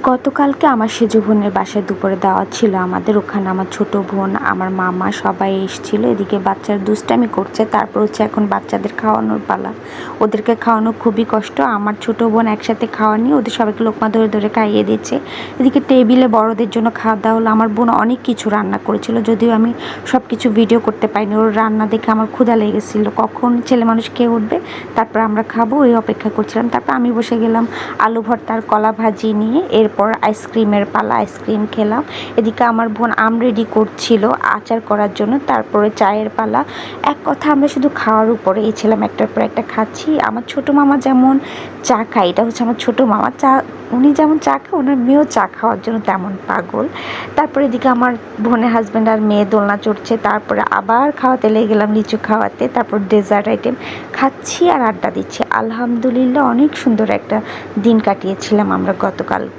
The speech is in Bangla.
গতকালকে আমার সেজো বোনের বাসায় দুপুরে দাওয়াত ছিল আমাদের। ওখানে আমার ছোট বোন, আমার মামা সবাই এসেছিল। এদিকে বাচ্চারা দুষ্টামি করছে, তারপর হচ্ছে এখন বাচ্চাদের খাওয়ানোর পালা। ওদেরকে খাওয়ানো খুবই কষ্ট। আমার ছোট বোন একসাথে খাওয়া নিয়ে ওদের সবাইকে লোকমা ধরে ধরে খাইয়ে দিচ্ছে। এদিকে টেবিলে বড়দের জন্য খাওয়া দাওয়া হলো। আমার বোন অনেক কিছু রান্না করেছিল, যদিও আমি সব কিছু ভিডিও করতে পারিনি। ওর রান্না দেখে আমার ক্ষুধা লেগেছিলো, কখন ছেলে মানুষ খেয়ে উঠবে, তারপর আমরা খাবো ওই অপেক্ষা করছিলাম। তারপর আমি বসে গেলাম আলু ভর্তার কলা ভাজি নিয়ে। এরপর আইসক্রিমের পালা, আইসক্রিম খেলাম। এদিকে আমার বোন আম রেডি করছিল আচার করার জন্য। তারপরে চায়ের পালা। এক কথা আমরা শুধু খাওয়ার উপরেই ছিলাম, একটার পর একটা খাচ্ছি। আমার ছোট মামা যেমন চা খায়, এটা হচ্ছে আমার ছোট মামা, উনি যেমন চা খায় ওনার মেয়েও চা খাওয়ার জন্য তেমন পাগল। তারপরে এদিকে আমার বোনের হাজব্যান্ড আর মেয়ে দোলনা চড়ছে। তারপরে আবার খাওয়াতে লেগে গেলাম, লিচু খাওয়াতে। তারপর ডেজার্ট আইটেম খাচ্ছি আর আড্ডা দিচ্ছি। আলহামদুলিল্লাহ অনেক সুন্দর একটা দিন কাটিয়েছিলাম আমরা গতকালকে।